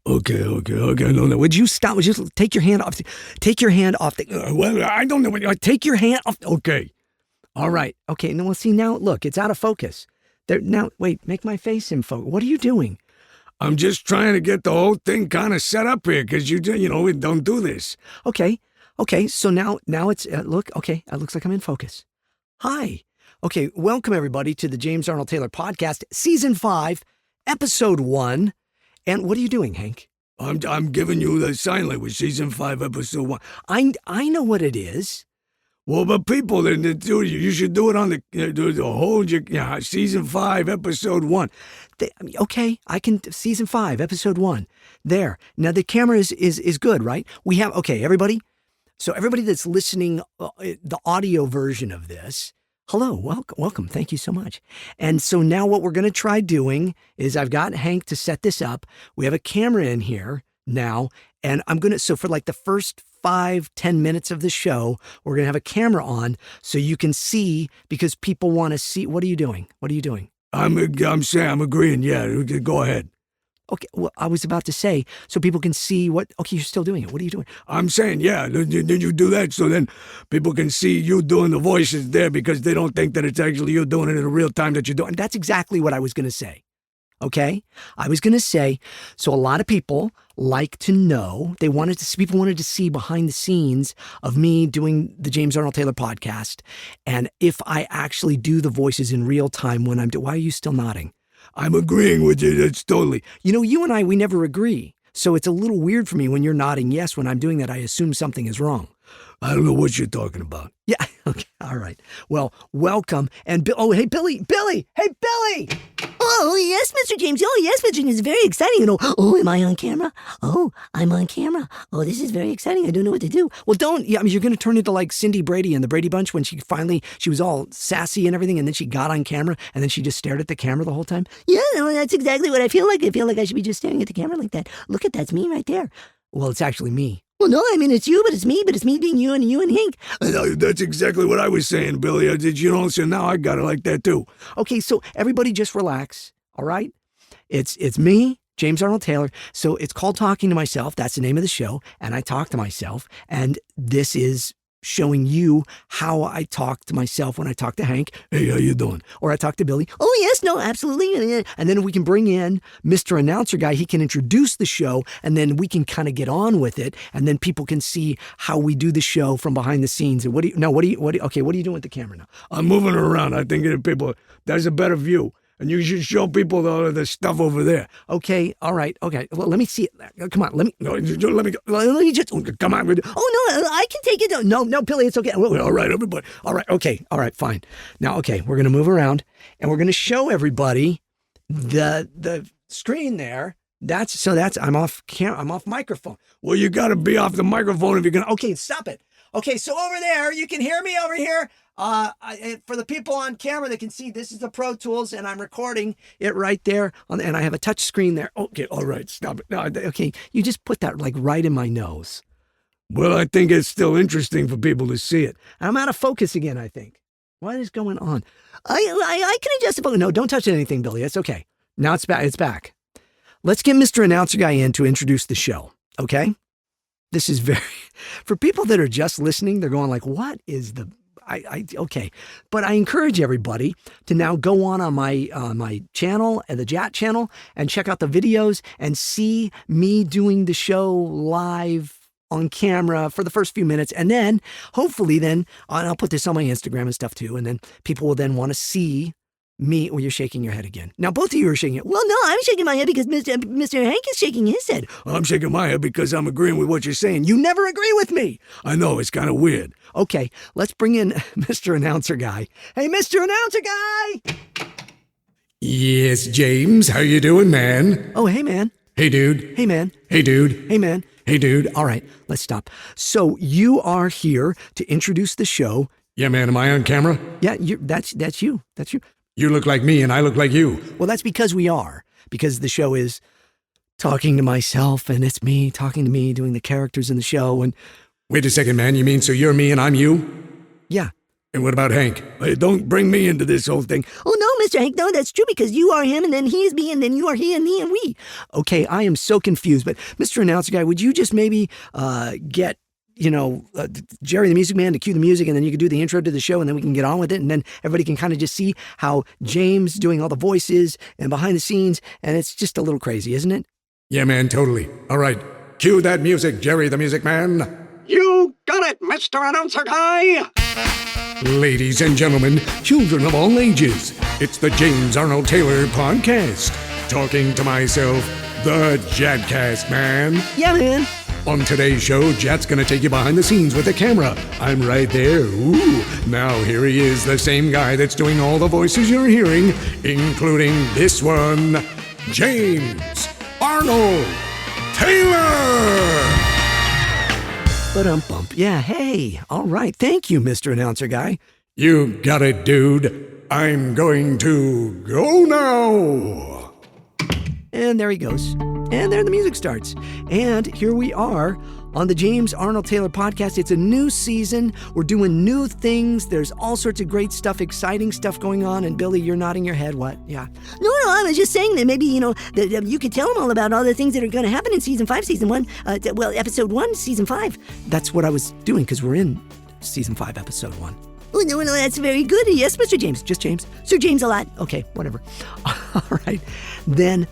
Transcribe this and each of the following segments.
Okay. No. Would you stop? Would you take your hand off? Take your hand off the. Well, I don't know. Take your hand off. Okay. All right. Okay. No, well, see, now, look, it's out of focus. There. Now, wait, make my face in focus. What are you doing? I'm just trying to get the whole thing kind of set up here because we don't do this. Okay. So now it's, look, okay. It looks like I'm in focus. Hi. Okay. Welcome, everybody, to the James Arnold Taylor Podcast, Season 5, Episode 1. And what are you doing, Hank? I'm giving you the sign language, Season 5, Episode 1. I know what it is. Well, but people, you should do it on the whole Season 5, Episode 1. Okay, I can, Season 5, Episode 1. There. Now, the camera is good, right? We have, okay, everybody. So everybody that's listening, the audio version of this, hello, welcome. Thank you so much. And so now what we're going to try doing is I've got Hank to set this up. We have a camera in here now, and so for like the first 5-10 minutes of the show, we're going to have a camera on so you can see, because people want to see. What are you doing? I'm saying, I'm agreeing. Yeah, go ahead. Okay, well, I was about to say, so people can see what, okay, you're still doing it. What are you doing? I'm saying, yeah, then you do that so then people can see you doing the voices there because they don't think that it's actually you doing it in the real time that you're doing. That's exactly what I was going to say, okay? I was going to say, so a lot of people like to know, people wanted to see behind the scenes of me doing the James Arnold Taylor podcast, and if I actually do the voices in real time when I'm why are you still nodding? I'm agreeing with you. It's totally. You and I, we never agree. So it's a little weird for me when you're nodding yes. When I'm doing that, I assume something is wrong. I don't know what you're talking about. Yeah. Okay. All right. Well, welcome. And hey, Billy. Hey, Billy. Oh, yes, Mr. James. Oh, yes, Mr. James. It's very exciting. Am I on camera? Oh, I'm on camera. Oh, this is very exciting. I don't know what to do. Well, you're going to turn into like Cindy Brady in the Brady Bunch when she was all sassy and everything, and then she got on camera, and then she just stared at the camera the whole time? Yeah, no, that's exactly what I feel like. I feel like I should be just staring at the camera like that. Look that's me right there. Well, it's actually me. Well, no, I mean, it's you, but it's me being you and Hank. That's exactly what I was saying, Billy. So now I got it like that, too. Okay, so everybody just relax, all right? It's me, James Arnold Taylor. So it's called Talking to Myself. That's the name of the show. And I talk to myself. And this is showing you how I talk to myself when I talk to Hank. Hey, how you doing? Or I talk to Billy. Oh, yes, no, absolutely. And then we can bring in Mr. Announcer Guy. He can introduce the show, and then we can kind of get on with it. And then people can see how we do the show from behind the scenes. And what are you doing with the camera now? I'm moving it around. I think there's a better view. And you should show people the stuff over there. Okay, all right, okay. Well, let me see it. Come on, let me go. Let me just, come on. Oh, no, I can take it. No, Billy, it's okay. All right, everybody. All right, okay, all right, fine. Now, okay, we're going to move around, and we're going to show everybody the screen there. I'm off microphone. Well, you got to be off the microphone if you're going to. Okay, stop it. Okay, so over there, you can hear me over here. For the people on camera, they can see this is the Pro Tools, and I'm recording it right there. And I have a touch screen there. Okay, all right, stop it. No, okay, you just put that like right in my nose. Well, I think it's still interesting for people to see it. I'm out of focus again, I think. What is going on? I can adjust the focus. No, don't touch anything, Billy. It's okay. Now it's back. It's back. Let's get Mr. Announcer Guy in to introduce the show, okay? This is for people that are just listening, they're going like, what is the, okay. But I encourage everybody to now go on my channel, the JAT channel, and check out the videos and see me doing the show live on camera for the first few minutes. And then hopefully I'll put this on my Instagram and stuff too. And then people will then want to see me. Well, you're shaking your head again. Now, both of you are shaking it. Well, no, I'm shaking my head because Mr. Hank is shaking his head. I'm shaking my head because I'm agreeing with what you're saying. You never agree with me. I know, it's kind of weird. Okay, let's bring in Mr. Announcer Guy. Hey, Mr. Announcer Guy! Yes, James, how you doing, man? Oh, hey, man. Hey, dude. Hey, man. Hey, dude. Hey, man. Hey, dude. All right, let's stop. So you are here to introduce the show. Yeah, man, am I on camera? Yeah, that's you. That's you. You look like me and I look like you. Well, that's because we are. Because the show is talking to myself and it's me talking to me, doing the characters in the show. And wait a second, man. You mean so you're me and I'm you? Yeah. And what about Hank? Hey, don't bring me into this whole thing. Oh, no, Mr. Hank. No, that's true because you are him and then he is me and then you are he and me and we. Okay, I am so confused. But Mr. Announcer Guy, would you just maybe get Jerry the Music Man to cue the music, and then you could do the intro to the show, and then we can get on with it, and then everybody can kind of just see how James doing all the voices and behind the scenes, and it's just a little crazy, isn't it? Yeah, man, totally. All right, cue that music, Jerry the Music Man. You got it, Mr. Announcer Guy! Ladies and gentlemen, children of all ages, it's the James Arnold Taylor Podcast. Talking to myself, the JATcast, man. Yeah, man. On today's show, Jat's gonna take you behind the scenes with the camera. I'm right there. Ooh, now here he is, the same guy that's doing all the voices you're hearing, including this one, James Arnold Taylor! Ba-dum-bump. Yeah, hey. All right. Thank you, Mr. Announcer Guy. You got it, dude. I'm going to go now. And there he goes. And there the music starts. And here we are on the James Arnold Taylor Podcast. It's a new season. We're doing new things. There's all sorts of great stuff, exciting stuff going on. And Billy, you're nodding your head. What? Yeah. No, I was just saying that maybe, that you could tell them all about all the things that are going to happen in Season 5, Season 1, Episode 1, Season 5. That's what I was doing because we're in Season 5, Episode 1. Oh, no, that's very good. Yes, Mr. James. Just James? Sir James a lot. Okay, whatever. All right. Then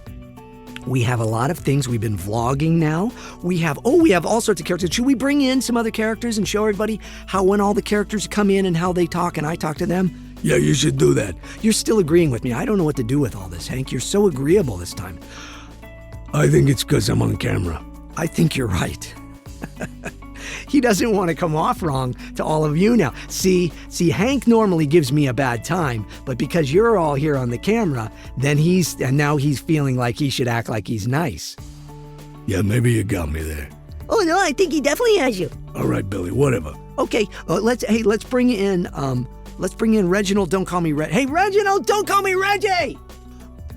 we have a lot of things. We've been vlogging now. We have all sorts of characters. Should we bring in some other characters and show everybody when all the characters come in and how they talk and I talk to them? Yeah, you should do that. You're still agreeing with me. I don't know what to do with all this, Hank. You're so agreeable this time. I think it's because I'm on camera. I think you're right. He doesn't want to come off wrong to all of you now. See, Hank normally gives me a bad time, but because you're all here on the camera, then now he's feeling like he should act like he's nice. Yeah, maybe you got me there. Oh, no, I think he definitely has you. All right, Billy, whatever. Okay, let's bring in Reginald. Don't call me Reggie. Hey, Reginald, don't call me Reggie.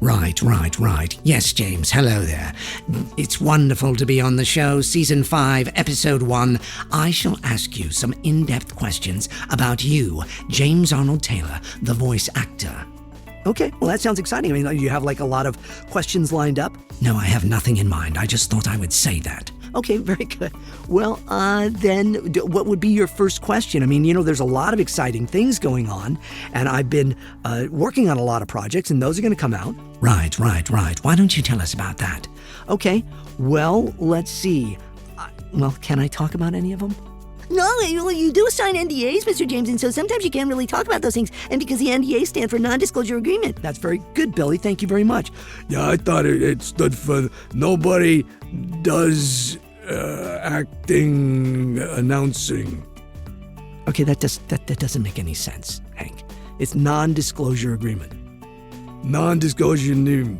Right. Yes, James, hello there. It's wonderful to be on the show, Season 5, Episode 1. I shall ask you some in-depth questions about you, James Arnold Taylor, the voice actor. Okay, well, that sounds exciting. I mean, you have a lot of questions lined up? No, I have nothing in mind. I just thought I would say that. Okay, very good. Well, then what would be your first question? I mean, there's a lot of exciting things going on, and I've been working on a lot of projects, and those are going to come out. Right. Why don't you tell us about that? Okay, well, let's see. Can I talk about any of them? No, you do sign NDAs, Mr. James, and so sometimes you can't really talk about those things, and because the NDAs stand for non-disclosure agreement. That's very good, Billy. Thank you very much. Yeah, I thought it stood for nobody does acting, announcing. Okay, that doesn't make any sense, Hank. It's non-disclosure agreement. Non-disclosure, yeah.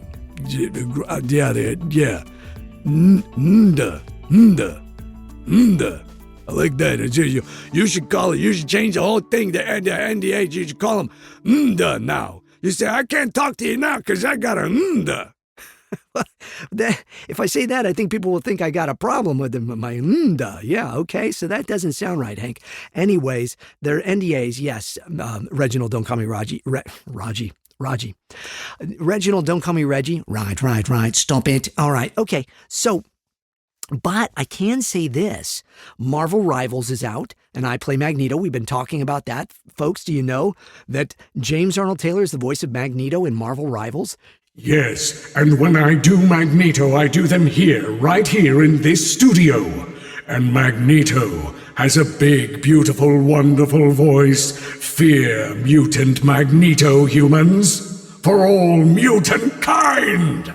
Nda. I like that. You should call it. You should change the whole thing. The NDA. You should call them Mda now. You say, I can't talk to you now because I got a Mda. If I say that, I think people will think I got a problem with my Mda. Yeah, okay. So that doesn't sound right, Hank. Anyways, they're NDAs. Yes. Reginald, don't call me Raji. Raji. Reginald, don't call me Reggie. Right. Stop it. All right. Okay. So, but I can say this, Marvel Rivals is out, and I play Magneto. We've been talking about that. Folks, do you know that James Arnold Taylor is the voice of Magneto in Marvel Rivals? Yes, and when I do Magneto, I do them right here in this studio. And Magneto has a big, beautiful, wonderful voice. Fear mutant Magneto, humans, for all mutant kind.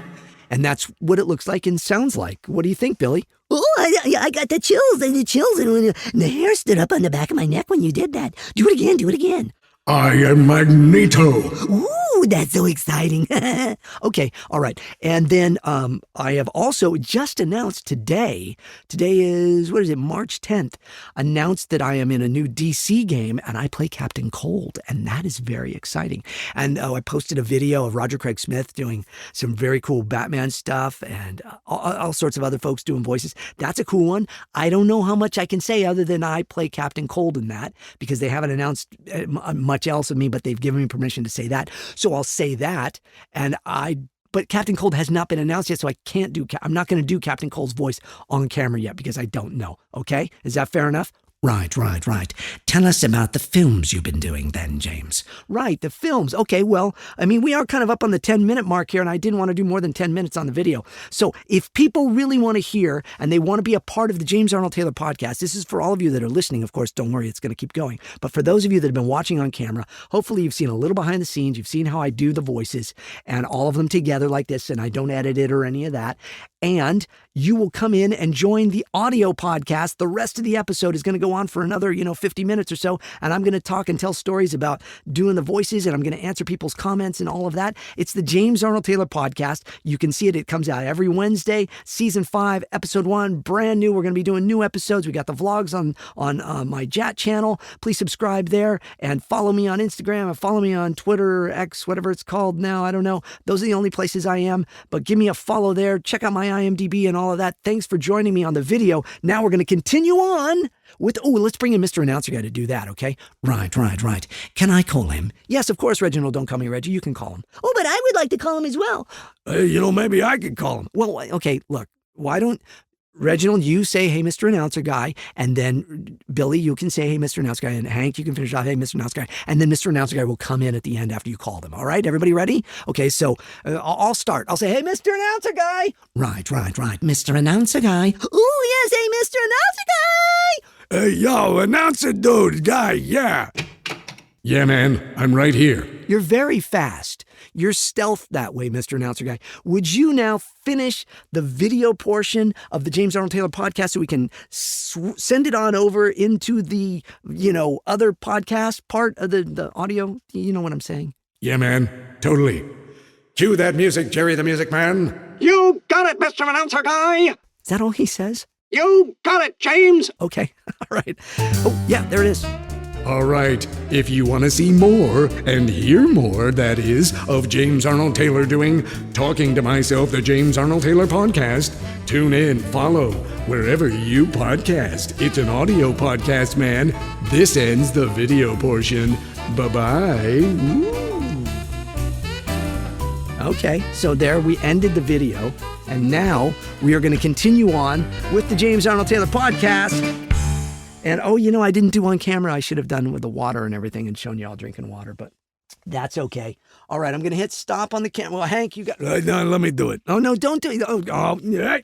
And that's what it looks like and sounds like. What do you think, Billy? Oh, I got the chills, and the hair stood up on the back of my neck when you did that. Do it again. I am Magneto. Ooh, that's so exciting. Okay, all right. And then I have also just announced today is, March 10th, announced that I am in a new DC game and I play Captain Cold, and that is very exciting. And I posted a video of Roger Craig Smith doing some very cool Batman stuff and all sorts of other folks doing voices. That's a cool one. I don't know how much I can say other than I play Captain Cold in that because they haven't announced much else of me, but they've given me permission to say that. So So I'll say that. But Captain Cold has not been announced yet, so I can't I'm not going to do Captain Cold's voice on camera yet because I don't know. Okay? Is that fair enough? Right. Tell us about the films you've been doing then, James. Right, the films. Okay, well, I mean, we are kind of up on the 10-minute mark here, and I didn't want to do more than 10 minutes on the video. So if people really want to hear and they want to be a part of the James Arnold Taylor podcast, this is for all of you that are listening. Of course, don't worry, it's going to keep going. But for those of you that have been watching on camera, hopefully you've seen a little behind the scenes. You've seen how I do the voices and all of them together like this, and I don't edit it or any of that. And you will come in and join the audio podcast. The rest of the episode is going to go on for another, 50 minutes or so. And I'm going to talk and tell stories about doing the voices, and I'm going to answer people's comments and all of that. It's the James Arnold Taylor podcast. You can see it. It comes out every Wednesday, season 5, episode 1, brand new. We're going to be doing new episodes. We got the vlogs on my JAT channel. Please subscribe there and follow me on Instagram and follow me on Twitter, X, whatever it's called now. I don't know. Those are the only places I am, but give me a follow there. Check out my IMDb and all of that. Thanks for joining me on the video. Now we're going to continue on with, let's bring in Mr. Announcer Guy to do that, okay? Right. Can I call him? Yes, of course, Reginald. Don't call me Reggie. You can call him. Oh, but I would like to call him as well. Maybe I could call him. Well, okay, look, why don't, Reginald, you say, hey, Mr. Announcer Guy, and then Billy, you can say, hey, Mr. Announcer Guy, and Hank, you can finish off, hey, Mr. Announcer Guy, and then Mr. Announcer Guy will come in at the end after you call them, all right? Everybody ready? Okay, so I'll start. I'll say, hey, Mr. Announcer Guy. Right. Mr. Announcer Guy. Ooh, yes, hey, Mr. Announcer Guy. Hey, yo, announcer dude, guy, yeah. Yeah, man, I'm right here. You're very fast. You're stealth that way, Mr. Announcer Guy. Would you now finish the video portion of the James Arnold Taylor podcast so we can send it on over into the, other podcast part of the audio? You know what I'm saying? Yeah, man, totally. Cue that music, Jerry the Music Man. You got it, Mr. Announcer Guy. Is that all he says? You got it, James. Okay, all right. Oh, yeah, there it is. All right, if you want to see more, and hear more, that is, of James Arnold Taylor doing Talking to Myself, the James Arnold Taylor podcast, tune in, follow, wherever you podcast. It's an audio podcast, man. This ends the video portion. Bye-bye. Ooh. Okay, so there we ended the video, and now we are going to continue on with the James Arnold Taylor podcast. And, I didn't do on camera. I should have done with the water and everything and shown you all drinking water, but that's okay. All right, I'm going to hit stop on the camera. Well, Hank, you got... No, let me do it. Oh, no, don't do it. Oh, yeah.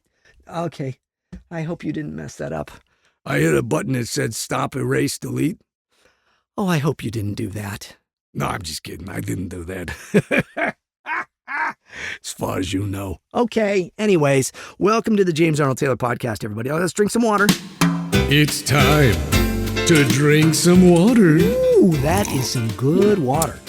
Okay. I hope you didn't mess that up. I hit a button that said stop, erase, delete. Oh, I hope you didn't do that. No, I'm just kidding. I didn't do that. As far as you know. Okay. Anyways, welcome to the James Arnold Taylor podcast, everybody. Let's drink some water. It's time to drink some water. Ooh, that is some good water.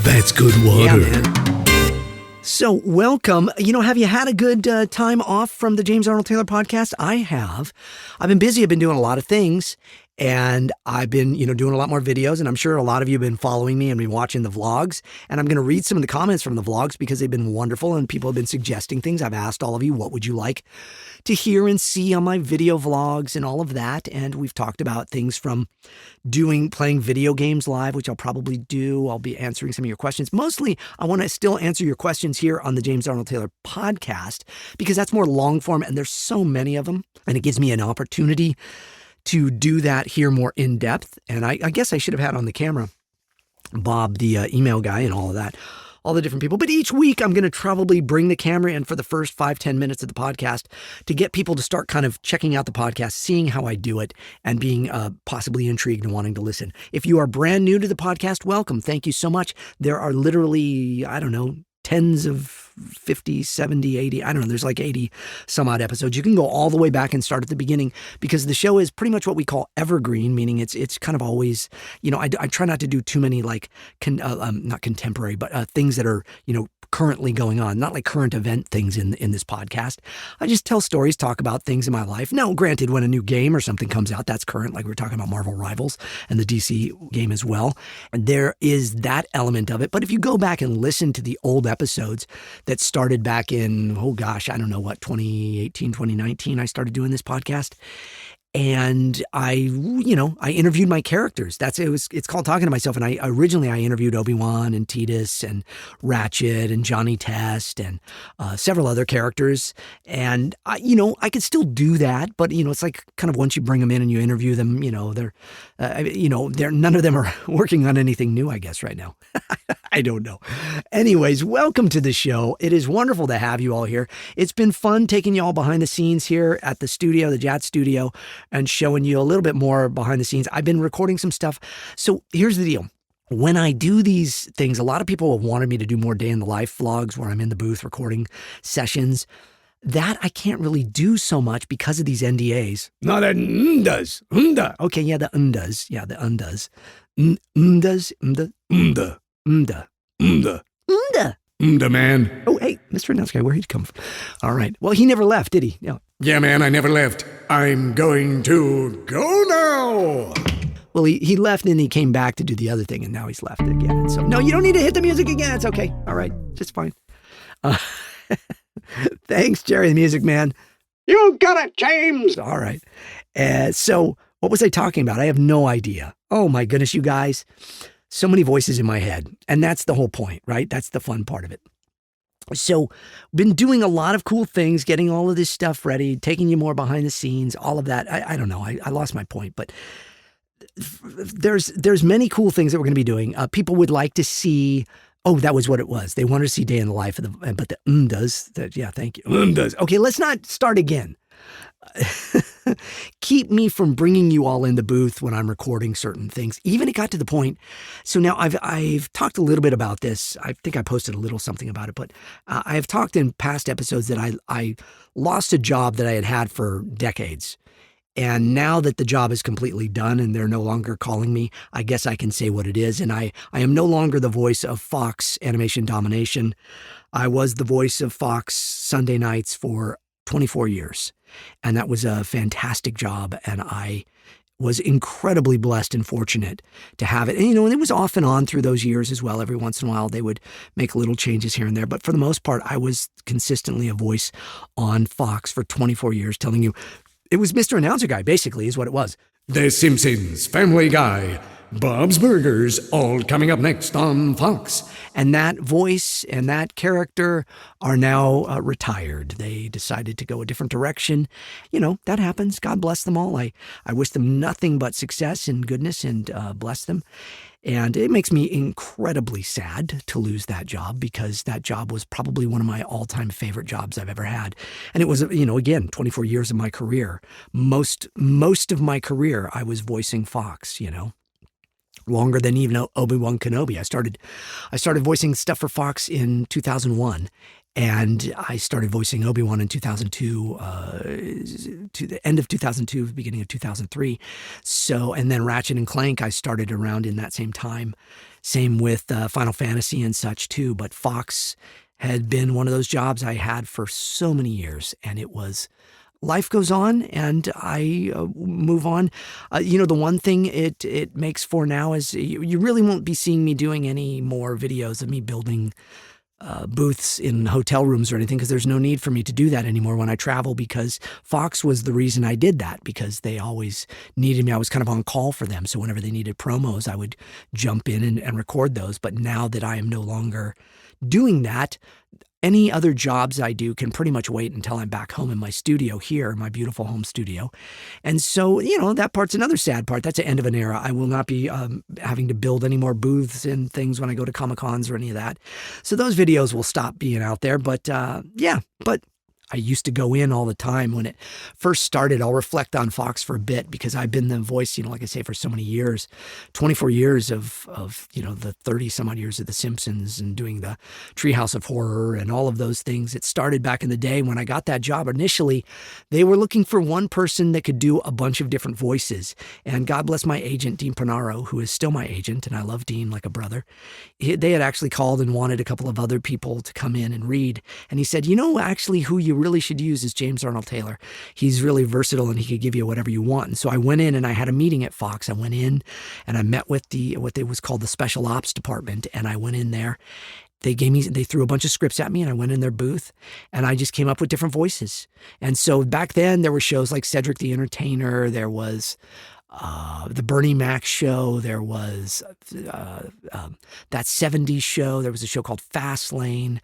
That's good water. Yeah, man. So, welcome. Have you had a good time off from the James Arnold Taylor podcast? I have. I've been busy. I've been doing a lot of things. And I've been, doing a lot more videos, and I'm sure a lot of you have been following me and been watching the vlogs. And I'm going to read some of the comments from the vlogs because they've been wonderful and people have been suggesting things. I've asked all of you, what would you like to hear and see on my video vlogs and all of that. And we've talked about things from playing video games live, which I'll probably do. I'll be answering some of your questions. Mostly, I want to still answer your questions here on the James Arnold Taylor podcast because that's more long form and there's so many of them. And it gives me an opportunity to do that here more in depth. And I guess I should have had on the camera Bob, the email guy and all of that, all the different people. But each week I'm going to probably bring the camera in for the first 5-10 minutes of the podcast to get people to start kind of checking out the podcast, seeing how I do it and being possibly intrigued and wanting to listen. If you are brand new to the podcast, welcome. Thank you so much. There are literally, tens of 50, 70, 80, there's like 80 some odd episodes. You can go all the way back and start at the beginning because the show is pretty much what we call evergreen, meaning it's kind of always, I try not to do too many not contemporary, but things that are, currently going on, not like current event things in this podcast. I just tell stories, talk about things in my life. Now, granted, when a new game or something comes out, that's current, like we were talking about Marvel Rivals and the DC game as well. And there is that element of it. But if you go back and listen to the old episodes that started back in, 2018, 2019, I started doing this podcast. And I interviewed my characters. It's called Talking to Myself. And I originally interviewed Obi-Wan and Tidus and Ratchet and Johnny Test and several other characters. And I could still do that, but it's like kind of once you bring them in and you interview them, they're none of them are working on anything new, I guess, right now. I don't know. Anyways, welcome to the show. It is wonderful to have you all here. It's been fun taking you all behind the scenes here at the studio, the JAT studio, and showing you a little bit more behind the scenes. I've been recording some stuff. So here's the deal. When I do these things, a lot of people have wanted me to do more day in the life vlogs where I'm in the booth recording sessions. That I can't really do so much because of these NDAs. No, that does. Okay, yeah, the does. Yeah, the does. Does. Man. Oh, hey, Mr. Announcer Guy, where'd he come from? All right. Well, he never left, did he? No. Yeah, man, I never left. I'm going to go now. Well, he left and then he came back to do the other thing, and now he's left again. And so, no, you don't need to hit the music again. It's okay. All right. Just fine. Thanks, Jerry, the music man. You got it, James. All right. So what was I talking about? I have no idea. Oh, my goodness, you guys. So many voices in my head. And that's the whole point, right? That's the fun part of it. So been doing a lot of cool things, getting all of this stuff ready, taking you more behind the scenes, all of that. I don't know. I lost my point, but there's many cool things that we're going to be doing. People would like to see. Oh, that was what it was. They wanted to see day in the life of but the does. Yeah, thank you. Does. Okay, let's not start again. Keep me from bringing you all in the booth when I'm recording certain things. Even it got to the point. So now I've talked a little bit about this. I think I posted a little something about it, but I have talked in past episodes that I lost a job that I had for decades. And now that the job is completely done and they're no longer calling me, I guess I can say what it is. And I am no longer the voice of Fox Animation Domination. I was the voice of Fox Sunday nights for 24 years. And that was a fantastic job. And I was incredibly blessed and fortunate to have it. And, and it was off and on through those years as well. Every once in a while, they would make little changes here and there. But for the most part, I was consistently a voice on Fox for 24 years, telling you it was Mr. Announcer Guy, basically, is what it was. The Simpsons, Family Guy, Bob's Burgers, all coming up next on Fox. And that voice and that character are now retired. They decided to go a different direction. That happens. God bless them all. I wish them nothing but success and goodness and bless them. And it makes me incredibly sad to lose that job because that job was probably one of my all-time favorite jobs I've ever had. And it was, again, 24 years of my career. Most of my career, I was voicing Fox, longer than even Obi-Wan Kenobi. I started voicing stuff for Fox in 2001. And I started voicing Obi-Wan in 2002, to the end of 2002, beginning of 2003. So, and then Ratchet and Clank, I started around in that same time. Same with Final Fantasy and such too. But Fox had been one of those jobs I had for so many years. And it was, life goes on and I move on. The one thing it makes for now is you really won't be seeing me doing any more videos of me building booths in hotel rooms or anything, because there's no need for me to do that anymore when I travel, because Fox was the reason I did that, because they always needed me. I was kind of on call for them. So whenever they needed promos, I would jump in and record those. But now that I am no longer doing that, any other jobs I do can pretty much wait until I'm back home in my studio here, my beautiful home studio. And so, that part's another sad part. That's the end of an era. I will not be having to build any more booths and things when I go to Comic-Cons or any of that. So those videos will stop being out there. But but I used to go in all the time when it first started. I'll reflect on Fox for a bit because I've been the voice, like I say, for so many years, 24 years of the 30 some odd years of The Simpsons and doing the Treehouse of Horror and all of those things. It started back in the day when I got that job. Initially, they were looking for one person that could do a bunch of different voices. And God bless my agent, Dean Pernaro, who is still my agent. And I love Dean like a brother. They had actually called and wanted a couple of other people to come in and read. And he said, actually who you really should use is James Arnold Taylor. He's really versatile and he could give you whatever you want. And so I went in and I had a meeting at Fox. I went in and I met with what was called the special ops department. And I went in there they threw a bunch of scripts at me, and I went in their booth and I just came up with different voices. And so back then there were shows like Cedric the Entertainer, there was the Bernie Mac show, there was that 70s show, there was a show called Fastlane.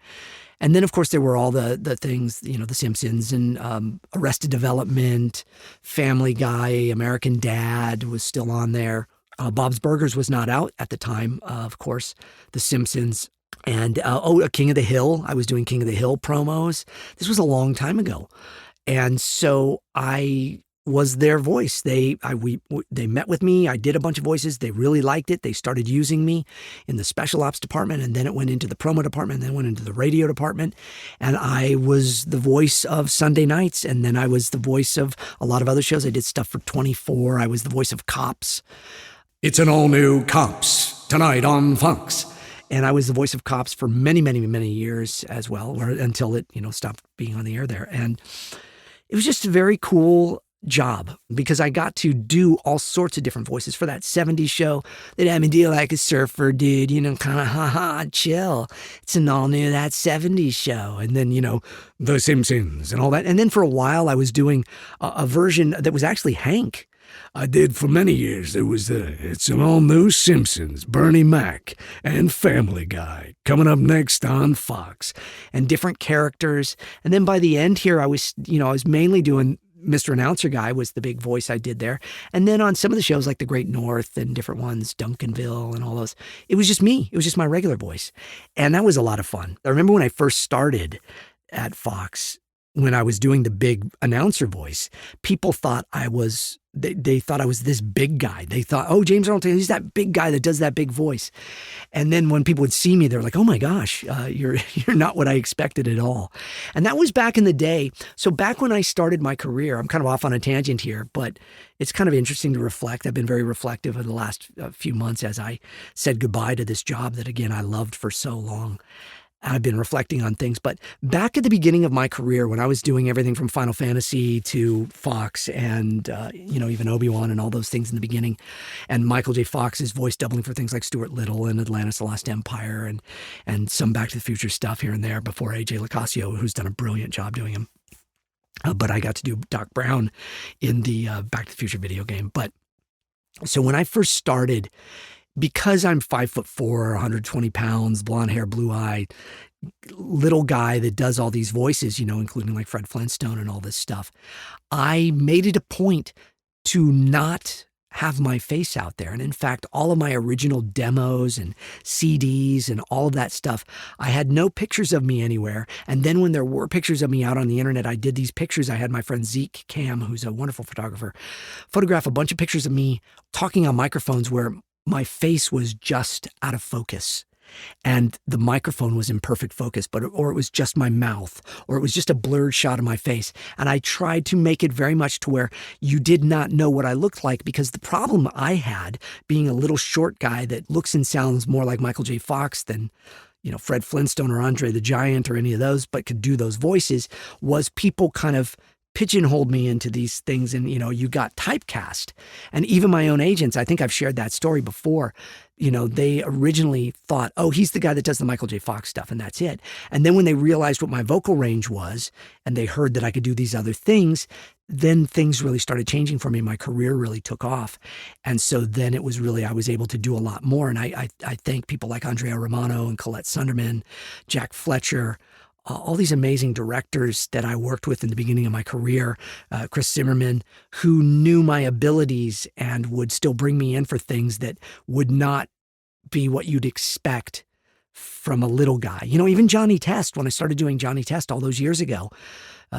And then, of course, there were all the things, The Simpsons and Arrested Development, Family Guy, American Dad was still on there. Bob's Burgers was not out at the time, of course, The Simpsons. And, King of the Hill. I was doing King of the Hill promos. This was a long time ago. And so I was their voice. They met with me. I did a bunch of voices. They really liked it. They started using me in the special ops department, and then it went into the promo department, and then went into the radio department. And I was the voice of Sunday nights, and then I was the voice of a lot of other shows. I did stuff for 24. I was the voice of Cops. It's an all-new Cops tonight on Fox. And I was the voice of Cops for many, many, many years as well, until it, stopped being on the air there. And it was just a very cool job because I got to do all sorts of different voices for that 70s show. They'd have me do like a surfer dude, kind of chill. It's an all new That 70s show. And then, The Simpsons and all that. And then for a while I was doing a version that was actually Hank. I did for many years. There was It's an all-new Simpsons, Bernie Mac, and Family Guy coming up next on Fox. And different characters. And then by the end here, I was mainly doing Mr. Announcer Guy was the big voice I did there. And then on some of the shows like The Great North and different ones, Duncanville and all those, it was just me. It was just my regular voice. And that was a lot of fun. I remember when I first started at Fox, when I was doing the big announcer voice, people thought they thought I was this big guy. They thought, oh, James Arnold Taylor, he's that big guy that does that big voice. And then when people would see me, they're like, oh my gosh, you're not what I expected at all. And that was back in the day. So back when I started my career, I'm kind of off on a tangent here, but it's kind of interesting to reflect. I've been very reflective in the last few months as I said goodbye to this job that, again, I loved for so long. I've been reflecting on things, but back at the beginning of my career, when I was doing everything from Final Fantasy to Fox and, even Obi-Wan and all those things in the beginning, and Michael J. Fox's voice doubling for things like Stuart Little and Atlantis: The Lost Empire and some Back to the Future stuff here and there before A.J. Locascio, who's done a brilliant job doing him. But I got to do Doc Brown in the Back to the Future video game. But so when I first started, because I'm 5'4", 120 pounds, blonde hair, blue eye, little guy that does all these voices, including like Fred Flintstone and all this stuff, I made it a point to not have my face out there. And in fact, all of my original demos and CDs and all of that stuff, I had no pictures of me anywhere. And then when there were pictures of me out on the internet, I did these pictures. I had my friend Zeke Cam, who's a wonderful photographer, photograph a bunch of pictures of me talking on microphones where my face was just out of focus and the microphone was in perfect focus, or it was just my mouth, or it was just a blurred shot of my face. And I tried to make it very much to where you did not know what I looked like, because the problem I had, being a little short guy that looks and sounds more like Michael J. Fox than Fred Flintstone or Andre the Giant or any of those, but could do those voices, was people kind of pigeonholed me into these things, and you got typecast. And even my own agents, I think I've shared that story before, they originally thought, oh, he's the guy that does the Michael J. Fox stuff, and that's it. And then when they realized what my vocal range was, and they heard that I could do these other things, then things really started changing for me. My career really took off. And so then it was really, I was able to do a lot more. And I thank people like Andrea Romano and Colette Sunderman, Jack Fletcher, all these amazing directors that I worked with in the beginning of my career, Chris Zimmerman, who knew my abilities and would still bring me in for things that would not be what you'd expect from a little guy. Even Johnny Test, when I started doing Johnny Test all those years ago,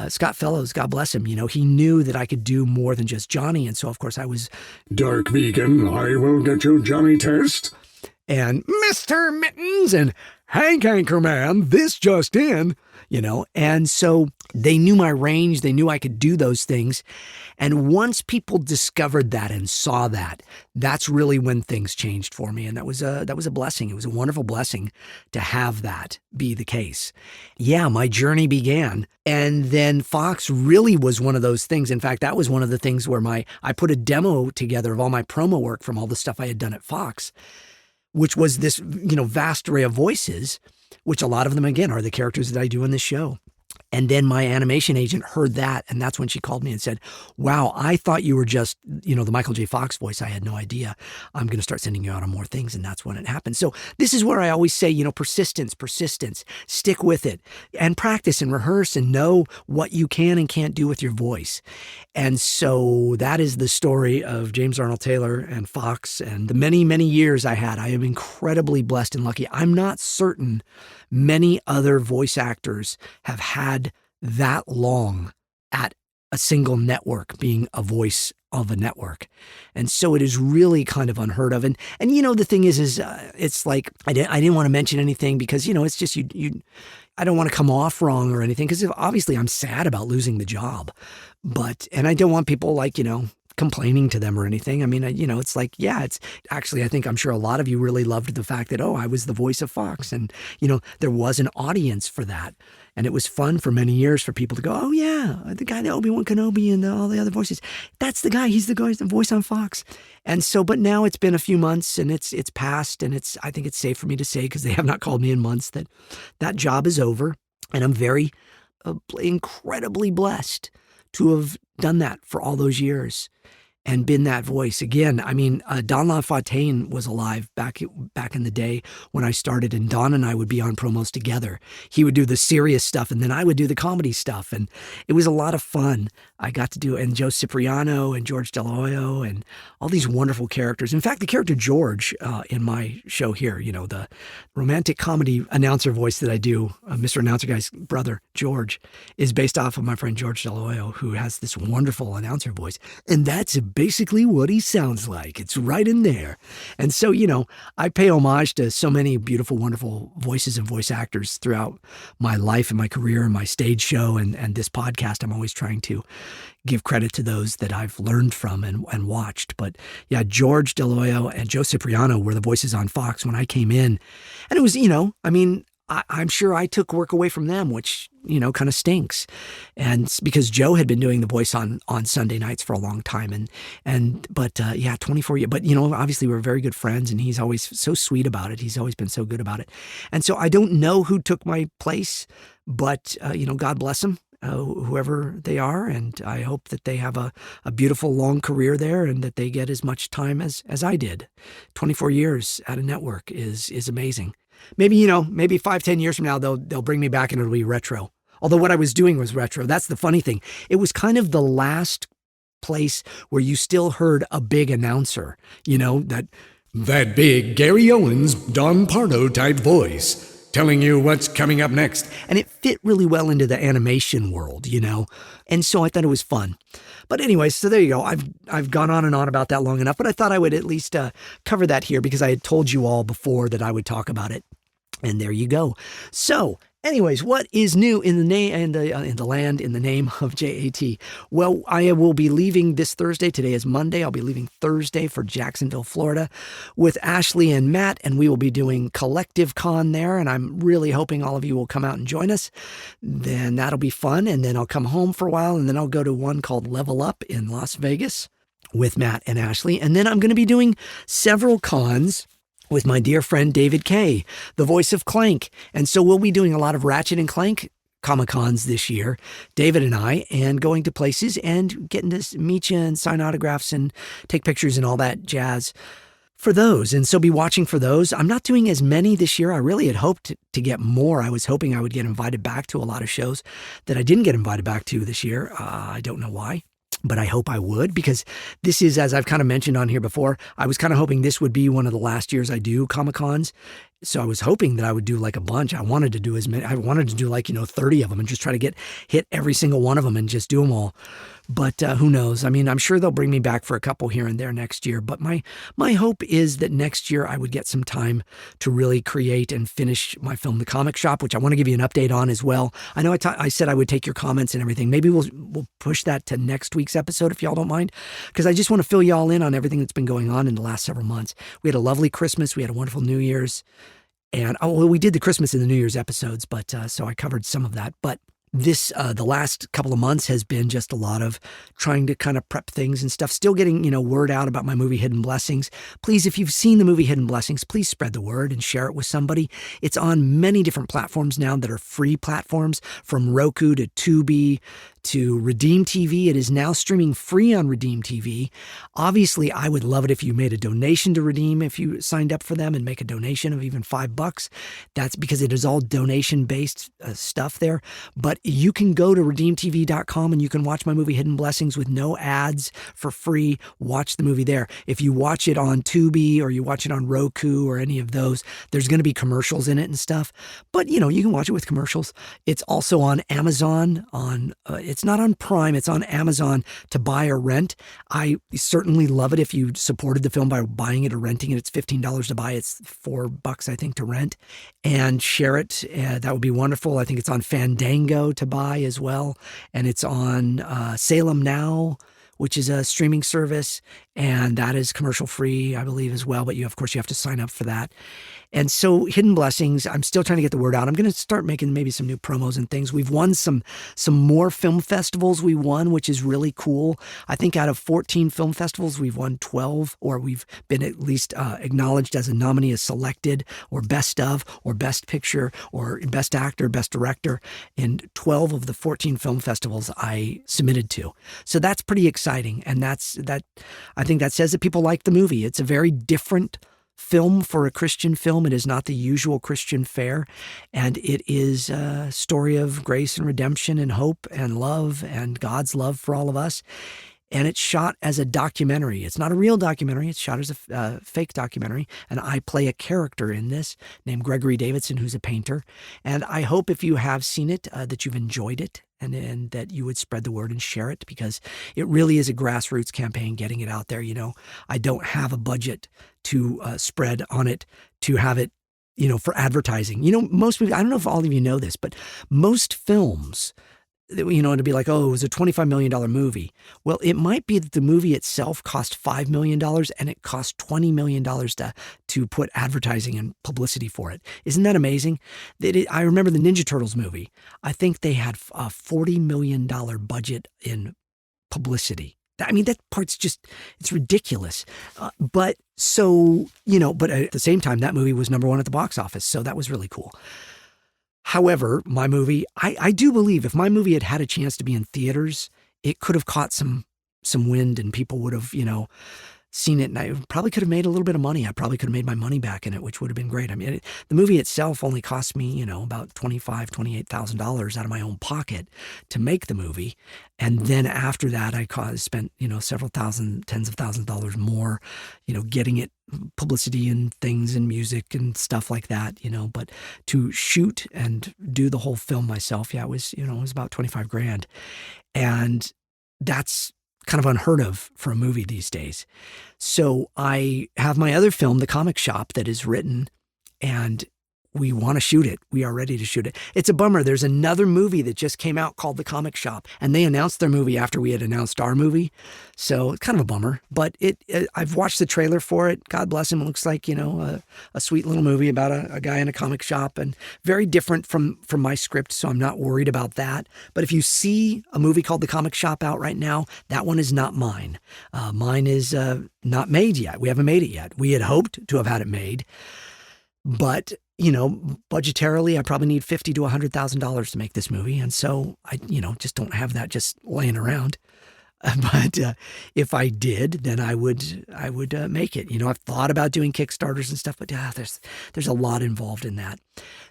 Scott Fellows, God bless him, he knew that I could do more than just Johnny. And so, of course, I was Dark Vegan, I will get you Johnny Test. And Mr. Mittens and Hank Anchorman, this just in, and so they knew my range. They knew I could do those things. And once people discovered that and saw that, that's really when things changed for me. And that was a blessing. It was a wonderful blessing to have that be the case. Yeah, my journey began. And then Fox really was one of those things. In fact, that was one of the things where I put a demo together of all my promo work from all the stuff I had done at Fox, which was this, vast array of voices. which a lot of them, again, are the characters that I do in this show. And then my animation agent heard that, and that's when she called me and said, wow, I thought you were just, the Michael J. Fox voice. I had no idea. I'm going to start sending you out on more things, and that's when it happened. So this is where I always say, persistence, stick with it, and practice and rehearse and know what you can and can't do with your voice. And so that is the story of James Arnold Taylor and Fox and the many, many years I had. I am incredibly blessed and lucky. I'm not certain many other voice actors have had that long at a single network being a voice of a network. And so it is really kind of unheard of. And the thing is it's like, I didn't want to mention anything because, it's just, I don't want to come off wrong or anything because obviously I'm sad about losing the job, and I don't want people complaining to them or anything. I mean, it's like, it's actually, I think I'm sure a lot of you really loved the fact that, I was the voice of Fox and, there was an audience for that. And it was fun for many years for people to go, oh yeah, the guy that Obi-Wan Kenobi and all the other voices, that's the guy, he's the guy, the voice on Fox. And so, but now it's been a few months and it's passed and I think it's safe for me to say, because they have not called me in months, that job is over. And I'm very incredibly blessed to have done that for all those years and been that voice. Again, I mean, Don LaFontaine was alive back in the day when I started, and Don and I would be on promos together. He would do the serious stuff, and then I would do the comedy stuff, and it was a lot of fun. I got to do, and Joe Cipriano and George Deloyo and all these wonderful characters. In fact, the character George in my show here, the romantic comedy announcer voice that I do, Mr. Announcer Guy's brother, George, is based off of my friend George Deloyo, who has this wonderful announcer voice. And that's basically what he sounds like. It's right in there. And so, I pay homage to so many beautiful, wonderful voices and voice actors throughout my life and my career and my stage show and this podcast. I'm always trying to give credit to those that I've learned from and watched. But yeah, George Deloyo and Joe Cipriano were the voices on Fox when I came in. And it was, I'm sure I took work away from them, which, kind of stinks. And because Joe had been doing the voice on Sunday nights for a long time. But 24 years. But, obviously we're very good friends and he's always so sweet about it. He's always been so good about it. And so I don't know who took my place, but, God bless them. Whoever they are, and I hope that they have a beautiful long career there and that they get as much time as I did. 24 years at a network is amazing. Maybe 5-10 years from now they'll bring me back and it'll be retro. Although what I was doing was retro. That's the funny thing. It was kind of the last place where you still heard a big announcer, that big Gary Owens, Don Pardo type voice, telling you what's coming up next. And it fit really well into the animation world, And so I thought it was fun. But anyway, so there you go. I've gone on and on about that long enough, but I thought I would at least cover that here because I had told you all before that I would talk about it. And there you go. So anyways, what is new in the name in the land in the name of JAT? Well, I will be leaving this Thursday. Today is Monday. I'll be leaving Thursday for Jacksonville, Florida with Ashley and Matt, and we will be doing Collective Con there, and I'm really hoping all of you will come out and join us. Then that'll be fun, and then I'll come home for a while, and then I'll go to one called Level Up in Las Vegas with Matt and Ashley, and then I'm going to be doing several cons with my dear friend David Kay, the voice of Clank. And so we'll be doing a lot of Ratchet and Clank Comic-Cons this year, David and I, and going to places and getting to meet you and sign autographs and take pictures and all that jazz for those. And so be watching for those. I'm not doing as many this year. I really had hoped to get more. I was hoping I would get invited back to a lot of shows that I didn't get invited back to this year. I don't know why. But I hope I would, because this is, as I've kind of mentioned on here before, I was kind of hoping this would be one of the last years I do Comic-Cons. So I was hoping that I would do like a bunch. I wanted to do as many. I wanted to do 30 of them and just try to hit every single one of them and just do them all. But who knows? I mean, I'm sure they'll bring me back for a couple here and there next year. But my hope is that next year I would get some time to really create and finish my film, The Comic Shop, which I want to give you an update on as well. I know I said I would take your comments and everything. Maybe we'll push that to next week's episode if y'all don't mind, because I just want to fill y'all in on everything that's been going on in the last several months. We had a lovely Christmas. We had a wonderful New Year's. And we did the Christmas and the New Year's episodes, but so I covered some of that. But the last couple of months has been just a lot of trying to kind of prep things and stuff. Still getting, word out about my movie Hidden Blessings. Please, if you've seen the movie Hidden Blessings, please spread the word and share it with somebody. It's on many different platforms now that are free platforms, from Roku to Tubi to Redeem TV. It is now streaming free on Redeem TV. Obviously, I would love it if you made a donation to Redeem, if you signed up for them and make a donation of even $5. That's because it is all donation-based stuff there. But you can go to redeemtv.com and you can watch my movie Hidden Blessings with no ads for free. Watch the movie there. If you watch it on Tubi or you watch it on Roku or any of those, there's going to be commercials in it and stuff. But, you can watch it with commercials. It's also on Amazon, it's not on Prime, it's on Amazon to buy or rent. I certainly love it if you supported the film by buying it or renting it. It's $15 to buy. It's $4, I think, to rent. And share it. That would be wonderful. I think it's on Fandango to buy as well. And it's on Salem Now, which is a streaming service. And that is commercial free, I believe, as well. But of course, you have to sign up for that. And so Hidden Blessings, I'm still trying to get the word out. I'm going to start making maybe some new promos and things. We've won some more film festivals which is really cool. I think out of 14 film festivals, we've won 12, or we've been at least acknowledged as a nominee, as selected, or best of, or best picture, or best actor, best director in 12 of the 14 film festivals I submitted to. So that's pretty exciting. And I think that says that people like the movie. It's a very different film for a Christian film. It is not the usual Christian fare, and it is a story of grace and redemption and hope and love and God's love for all of us. And it's shot as a documentary. It's not a real documentary. It's shot as a fake documentary. And I play a character in this named Gregory Davidson, who's a painter. And I hope if you have seen it, that you've enjoyed it and that you would spread the word and share it, because it really is a grassroots campaign getting it out there. I don't have a budget to spread on it, to have it, for advertising. Most movies, I don't know if all of you know this, but most films, to be like, oh, it was a $25 million movie. Well, it might be that the movie itself cost $5 million and it cost $20 million to put advertising and publicity for it. Isn't that amazing? I remember the Ninja Turtles movie. I think they had a $40 million budget in publicity. I mean, that part's it's ridiculous. But at the same time, that movie was #1 at the box office. So that was really cool. However, my movie, I do believe if my movie had had a chance to be in theaters, it could have caught some wind and people would have, seen it, and I probably could have made a little bit of money. I probably could have made my money back in it, which would have been great. I mean, the movie itself only cost me, about $28,000 out of my own pocket to make the movie. And then after that, I spent, several thousand, tens of thousands of dollars more, getting it publicity and things and music and stuff like that, but to shoot and do the whole film myself, it was about $25,000. And that's kind of unheard of for a movie these days. So I have my other film, The Comic Shop, that is written, and we want to shoot it. We are ready to shoot it. It's a bummer. There's another movie that just came out called The Comic Shop, and they announced their movie after we had announced our movie. So it's kind of a bummer, but I've watched the trailer for it. God bless him. It looks like, a sweet little movie about a guy in a comic shop, and very different from my script. So I'm not worried about that. But if you see a movie called The Comic Shop out right now, that one is not mine. Mine is not made yet. We haven't made it yet. We had hoped to have had it made, but budgetarily, I probably need $50,000 to $100,000 to make this movie. And so I, just don't have that just laying around. But if I did, then I would make it. I've thought about doing Kickstarters and stuff, but there's a lot involved in that.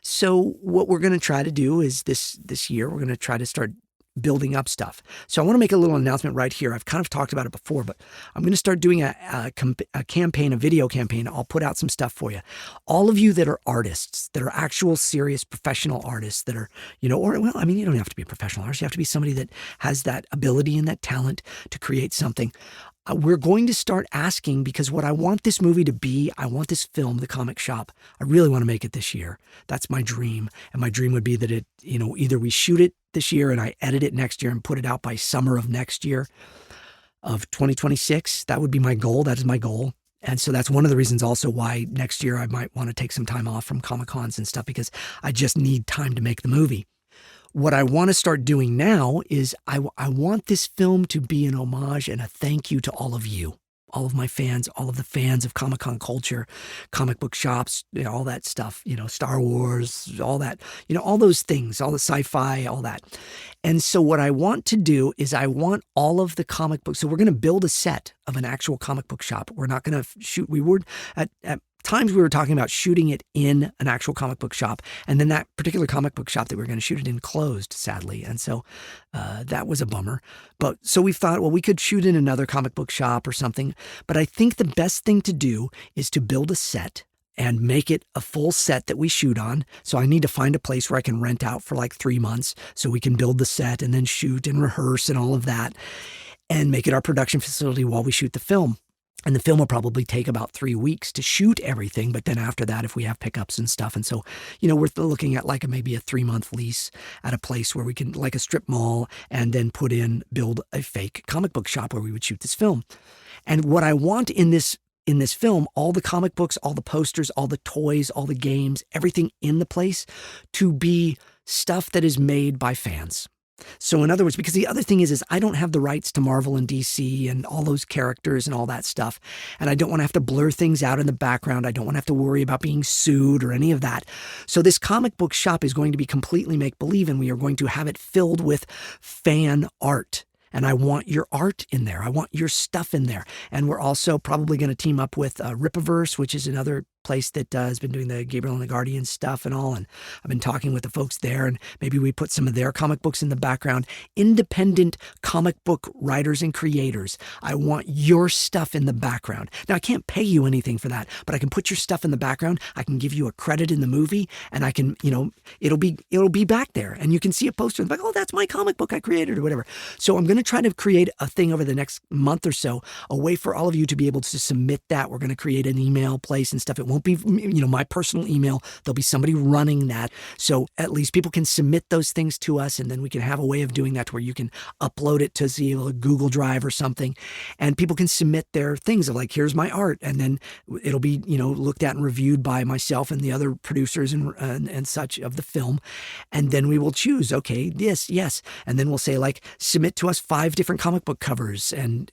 So what we're going to try to do is this year, we're going to try to start building up stuff. So I want to make a little announcement right here. I've kind of talked about it before, but I'm going to start doing a campaign, a video campaign. I'll put out some stuff for you. All of you that are artists, that are actual serious professional artists that are, you don't have to be a professional artist. You have to be somebody that has that ability and that talent to create something. We're going to start asking, because what I want this movie to be, I want this film, The Comic Shop, I really want to make it this year. That's my dream. And my dream would be that it, either we shoot it this year and I edit it next year and put it out by summer of next year of 2026. That would be my goal. That is my goal. And so that's one of the reasons also why next year I might want to take some time off from Comic-Cons and stuff, because I just need time to make the movie. what I want to start doing now is I want this film to be an homage and a thank you to all of you, all of my fans, all of the fans of Comic-Con culture, comic book shops, all that stuff, Star Wars, all that, all those things, all the sci-fi, all that. And so what I want to do is I want all of the comic books. So we're going to build a set of an actual comic book shop. We're not going to shoot. We were at times we were talking about shooting it in an actual comic book shop, and then that particular comic book shop that we were going to shoot it in closed, sadly, and so that was a bummer. But so we thought, well, we could shoot in another comic book shop or something. But I think the best thing to do is to build a set and make it a full set that we shoot on. So I need to find a place where I can rent out for like 3 months so we can build the set and then shoot and rehearse and all of that, and make it our production facility while we shoot the film. And the film will probably take about 3 weeks to shoot everything. But then after that, if we have pickups and stuff. And so, we're looking at like maybe a 3-month lease at a place where we can, like a strip mall, and then build a fake comic book shop where we would shoot this film. And what I want in this film, all the comic books, all the posters, all the toys, all the games, everything in the place to be stuff that is made by fans. So in other words, because the other thing is I don't have the rights to Marvel and DC and all those characters and all that stuff. And I don't want to have to blur things out in the background. I don't want to have to worry about being sued or any of that. So this comic book shop is going to be completely make-believe, and we are going to have it filled with fan art. And I want your art in there. I want your stuff in there. And we're also probably going to team up with Rippaverse, which is another place that has been doing the Gabriel and the Guardian stuff and all. And I've been talking with the folks there, and maybe we put some of their comic books in the background. Independent comic book writers and creators. I want your stuff in the background. Now, I can't pay you anything for that, but I can put your stuff in the background. I can give you a credit in the movie, and I can, it'll be back there, and you can see a poster and be like, oh, that's my comic book I created or whatever. So I'm going to try to create a thing over the next month or so, a way for all of you to be able to submit that. We're going to create an email place and stuff. It won't be, my personal email. There'll be somebody running that. So at least people can submit those things to us, and then we can have a way of doing that to where you can upload it to a Google Drive or something, and people can submit their things of like, here's my art, and then it'll be, looked at and reviewed by myself and the other producers and such of the film. And then we will choose, okay, this, yes. And then we'll say like, submit to us 5 different comic book covers and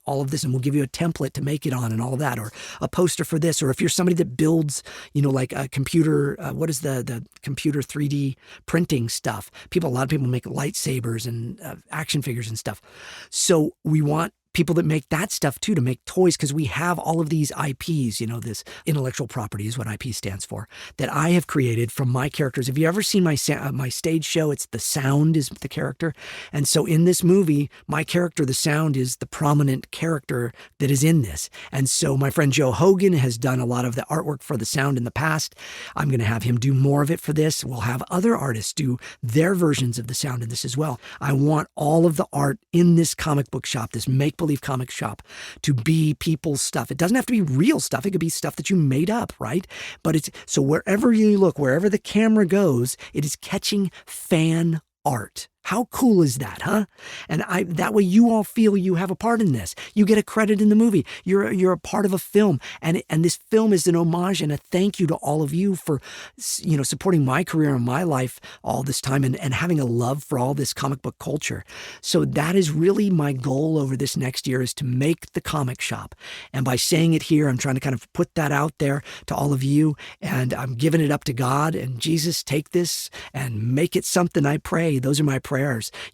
all of this, and we'll give you a template to make it on and all of that, or a poster for this. Or if you're somebody that builds, like a computer, what is the computer 3D printing stuff? A lot of people make lightsabers and action figures and stuff. So we want people that make that stuff too, to make toys, because we have all of these IPs, this intellectual property is what IP stands for, that I have created from my characters. Have you ever seen my stage show? It's The Sound is the character. And so in this movie, my character, The Sound, is the prominent character that is in this. And so my friend Joe Hogan has done a lot of the artwork for The Sound in the past. I'm going to have him do more of it for this. We'll have other artists do their versions of The Sound in this as well. I want all of the art in this comic book shop, this make-believe comic shop, to be people's stuff. It doesn't have to be real stuff. It could be stuff that you made up, right? But it's so wherever you look, wherever the camera goes, it is catching fan art. How cool is that, huh? And that way you all feel you have a part in this. You get a credit in the movie. You're a part of a film. And this film is an homage and a thank you to all of you for, supporting my career and my life all this time, and having a love for all this comic book culture. So that is really my goal over this next year, is to make the comic shop. And by saying it here, I'm trying to kind of put that out there to all of you, and I'm giving it up to God and Jesus. Take this and make it something, I pray. Those are my prayers.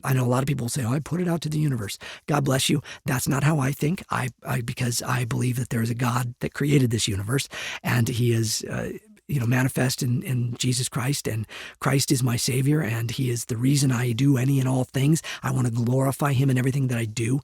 I know a lot of people say, I put it out to the universe. God bless you. That's not how I think. Because I believe that there is a God that created this universe, and he is, manifest in Jesus Christ, and Christ is my Savior, and he is the reason I do any and all things. I want to glorify him in everything that I do.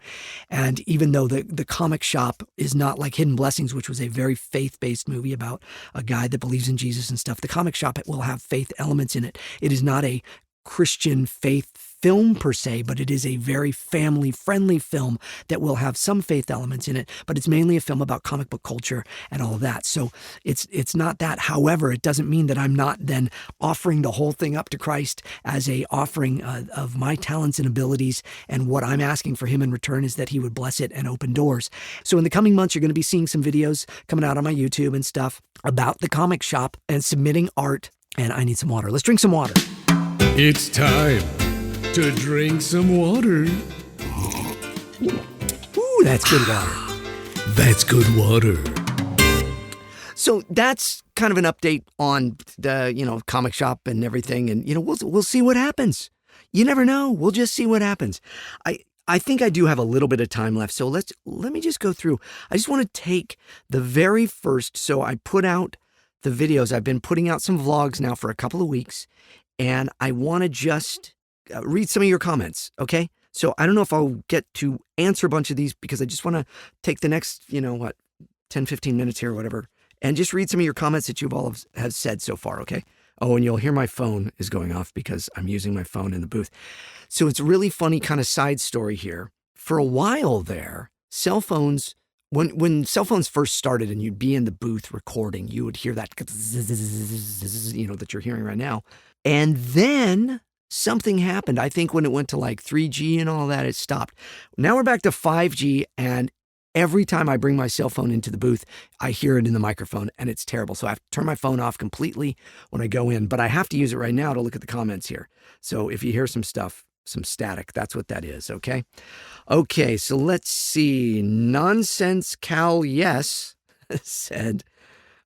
And even though the comic shop is not like Hidden Blessings, which was a very faith-based movie about a guy that believes in Jesus and stuff, the comic shop, it will have faith elements in it. It is not a Christian faith film per se, but it is a very family-friendly film that will have some faith elements in it, but it's mainly a film about comic book culture and all of that. So it's not that. However, it doesn't mean that I'm not then offering the whole thing up to Christ as a offering of my talents and abilities, and what I'm asking for him in return is that he would bless it and open doors. So in the coming months, you're going to be seeing some videos coming out on my YouTube and stuff about the comic shop and submitting art. And I need some water. Let's drink some water. It's time to drink some water. Ooh, that's good water. That's good water. So that's kind of an update on the, comic shop and everything. And, we'll see what happens. You never know. We'll just see what happens. I think I do have a little bit of time left. So let me just go through. I just want to take the very first. So I put out the videos. I've been putting out some vlogs now for a couple of weeks, and I want to just read some of your comments. Okay. So I don't know if I'll get to answer a bunch of these because I just want to take the next, 10, 15 minutes here or whatever, and just read some of your comments that you've all have said so far. Okay. Oh, and you'll hear my phone is going off because I'm using my phone in the booth. So it's a really funny kind of side story here. For a while there, cell phones, when cell phones first started and you'd be in the booth recording, you would hear that, that you're hearing right now. And then something happened. I think when it went to like 3G and all that, it stopped. Now we're back to 5G, and every time I bring my cell phone into the booth, I hear it in the microphone, and it's terrible. So I have to turn my phone off completely when I go in, but I have to use it right now to look at the comments here. So if you hear some stuff, some static, that's what that is, okay? Okay, so let's see. Nonsense Cal Yes said,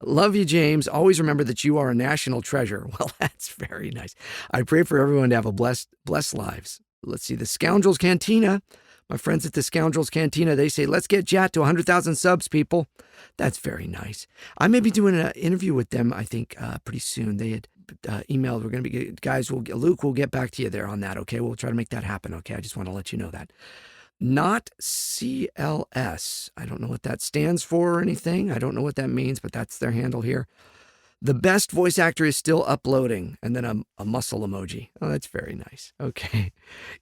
love you, James. Always remember that you are a national treasure. Well, that's very nice. I pray for everyone to have a blessed lives. Let's see. The Scoundrels Cantina. My friends at the Scoundrels Cantina, they say, let's get Jat to 100,000 subs, people. That's very nice. I may be doing an interview with them, I think, pretty soon. They had emailed, we're going to be, guys, Luke will get back to you there on that, okay? We'll try to make that happen, okay? I just want to let you know that. Not CLS. I don't know what that stands for or anything. I don't know what that means, but that's their handle here. The best voice actor is still uploading. And then a muscle emoji. Oh, that's very nice. Okay.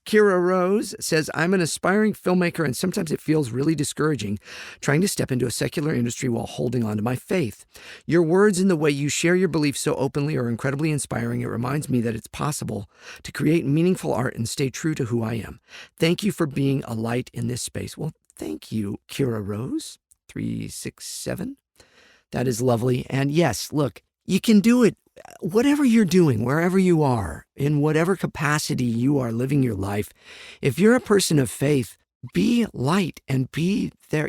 Kira Rose says, I'm an aspiring filmmaker, and sometimes it feels really discouraging trying to step into a secular industry while holding on to my faith. Your words and the way you share your beliefs so openly are incredibly inspiring. It reminds me that it's possible to create meaningful art and stay true to who I am. Thank you for being a light in this space. Well, thank you, Kira Rose, 367. That is lovely. And yes, look, you can do it. Whatever you're doing, wherever you are, in whatever capacity you are living your life, if you're a person of faith, be light and be there.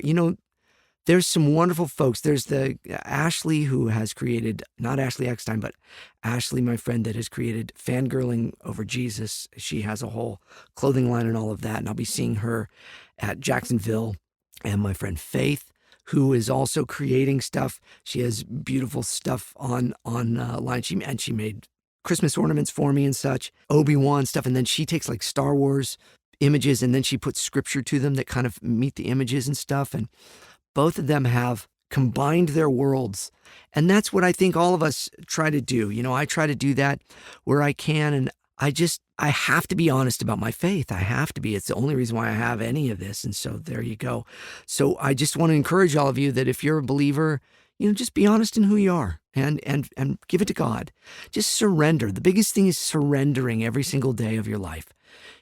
There's some wonderful folks. There's the Ashley who has created, not Ashley Eckstein, but Ashley, my friend, that has created Fangirling Over Jesus. She has a whole clothing line and all of that. And I'll be seeing her at Jacksonville. And my friend Faith, who is also creating stuff. She has beautiful stuff on line. She made Christmas ornaments for me and such, Obi-Wan stuff. And then she takes like Star Wars images and then she puts scripture to them that kind of meet the images and stuff. And both of them have combined their worlds. And that's what I think all of us try to do. I try to do that where I can. And I have to be honest about my faith. I have to be. It's the only reason why I have any of this. And so there you go. So I just want to encourage all of you that if you're a believer, just be honest in who you are and give it to God. Just surrender. The biggest thing is surrendering every single day of your life.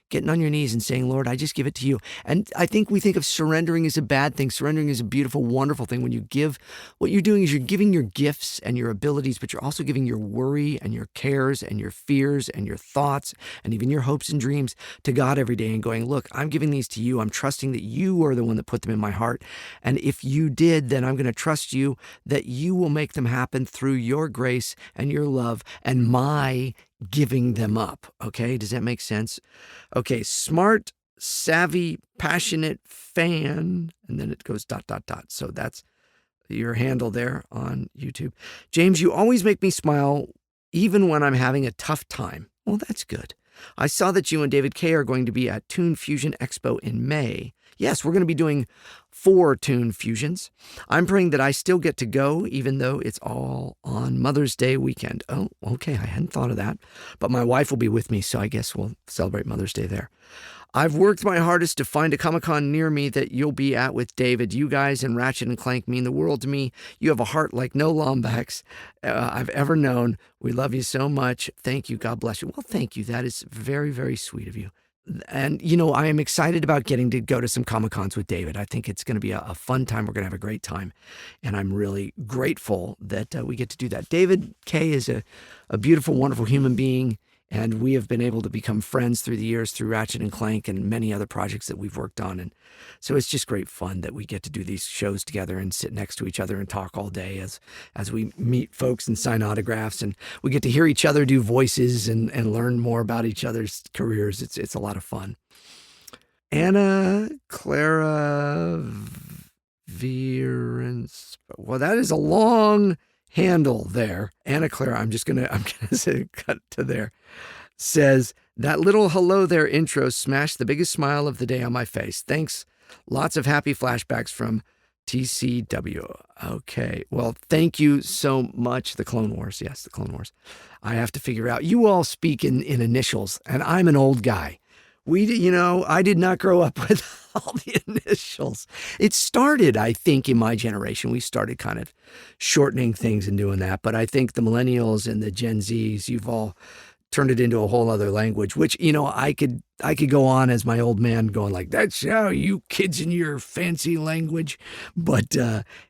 Getting on your knees and saying, Lord, I just give it to you. And I think we think of surrendering as a bad thing. Surrendering is a beautiful, wonderful thing. When you give, what you're doing is you're giving your gifts and your abilities, but you're also giving your worry and your cares and your fears and your thoughts and even your hopes and dreams to God every day and going, look, I'm giving these to you. I'm trusting that you are the one that put them in my heart. And if you did, then I'm going to trust you that you will make them happen through your grace and your love and my giving them up. Okay. Does that make sense? Okay. Smart, savvy, passionate fan. And then it goes ... So that's your handle there on YouTube. James, you always make me smile even when I'm having a tough time. Well, that's good. I saw that you and David Kay are going to be at Tune Fusion Expo in May. Yes, we're going to be doing 4 Tune Fusions. I'm praying that I still get to go, even though it's all on Mother's Day weekend. Oh, okay. I hadn't thought of that. But my wife will be with me, so I guess we'll celebrate Mother's Day there. I've worked my hardest to find a Comic-Con near me that you'll be at with David. You guys and Ratchet and Clank mean the world to me. You have a heart like no Lombax I've ever known. We love you so much. Thank you. God bless you. Well, thank you. That is very, very sweet of you. And, I am excited about getting to go to some Comic-Cons with David. I think it's going to be a fun time. We're going to have a great time. And I'm really grateful that we get to do that. David Kay is a beautiful, wonderful human being. And we have been able to become friends through the years through Ratchet and Clank and many other projects that we've worked on. And so it's just great fun that we get to do these shows together and sit next to each other and talk all day as we meet folks and sign autographs. And we get to hear each other do voices and learn more about each other's careers. It's a lot of fun. Anna Clara Vierens. Well, that is a long handle there. Anna Clara, I'm gonna say cut to there. Says, that little hello there intro smashed the biggest smile of the day on my face. Thanks. Lots of happy flashbacks from TCW. Okay. Well, thank you so much. The Clone Wars. Yes, the Clone Wars. I have to figure out. You all speak in initials, and I'm an old guy. I did not grow up with all the initials. It started, I think, in my generation. We started kind of shortening things and doing that. But I think the millennials and the Gen Zs, you've all turned it into a whole other language, which, I could go on as my old man going like, that's how you kids in your fancy language. But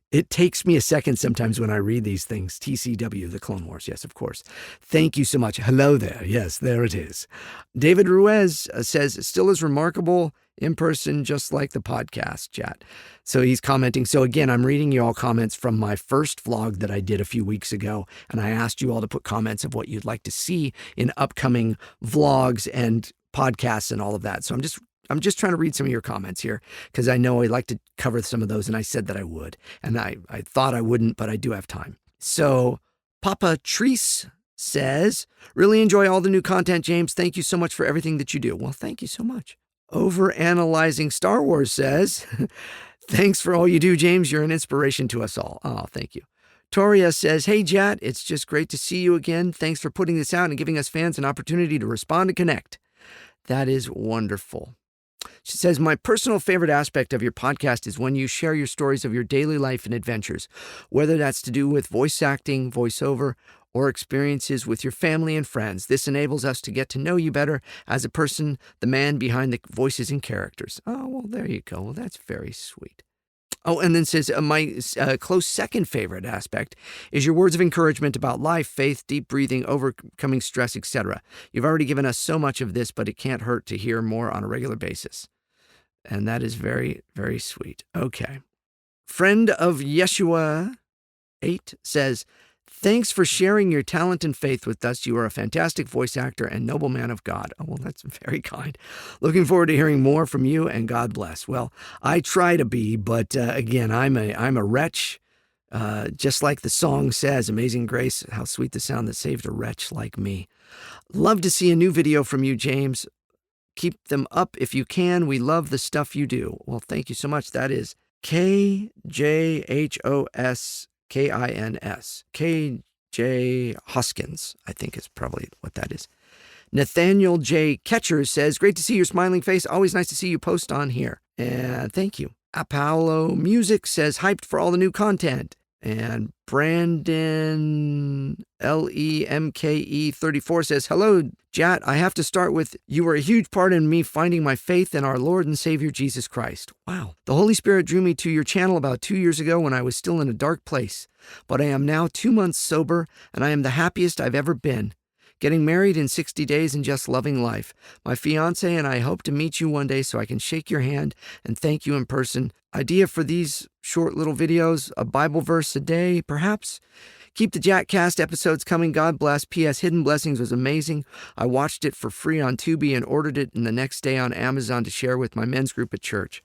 it takes me a second sometimes when I read these things. TCW, the Clone Wars. Yes, of course. Thank you so much. Hello there. Yes, there it is. David Ruiz says, still as remarkable in person, just like the podcast chat. So he's commenting. So again, I'm reading you all comments from my first vlog that I did a few weeks ago. And I asked you all to put comments of what you'd like to see in upcoming vlogs and podcasts and all of that. So I'm just trying to read some of your comments here because I know I'd like to cover some of those, and I said that I would. And I thought I wouldn't, but I do have time. So Papa Treese says, really enjoy all the new content, James. Thank you so much for everything that you do. Well, thank you so much. Overanalyzing Star Wars says, thanks for all you do, James. You're an inspiration to us all. Oh, thank you. Toria says, hey, Jat, it's just great to see you again. Thanks for putting this out and giving us fans an opportunity to respond and connect. That is wonderful. She says, my personal favorite aspect of your podcast is when you share your stories of your daily life and adventures, whether that's to do with voice acting, voiceover, or experiences with your family and friends. This enables us to get to know you better as a person, the man behind the voices and characters. Oh, well, there you go. Well, that's very sweet. Oh, and then says, my close second favorite aspect is your words of encouragement about life, faith, deep breathing, overcoming stress, etc. You've already given us so much of this, but it can't hurt to hear more on a regular basis. And that is very, very sweet. Okay. Friend of Yeshua 8 says, thanks for sharing your talent and faith with us. You are a fantastic voice actor and noble man of God. Oh, well, that's very kind. Looking forward to hearing more from you, and God bless. Well, I try to be, but again, I'm a wretch. Just like the song says, Amazing Grace, how sweet the sound that saved a wretch like me. Love to see a new video from you, James. Keep them up if you can. We love the stuff you do. Well, thank you so much. That is KJHOSKINS. KJ Hoskins, I think is probably what that is. Nathaniel J. Ketcher says, great to see your smiling face. Always nice to see you post on here. And thank you. Apollo Music says, hyped for all the new content. And Brandon LEMKE 34 says, hello, Jat. I have to start with, you were a huge part in me finding my faith in our Lord and Savior Jesus Christ. Wow. The Holy Spirit drew me to your channel about 2 years ago when I was still in a dark place. But I am now 2 months sober, and I am the happiest I've ever been. Getting married in 60 days and just loving life. My fiance and I hope to meet you one day so I can shake your hand and thank you in person. Idea for these short little videos, a Bible verse a day, perhaps? Keep the JATcast episodes coming. God bless. P.S. Hidden Blessings was amazing. I watched it for free on Tubi and ordered it the next day on Amazon to share with my men's group at church.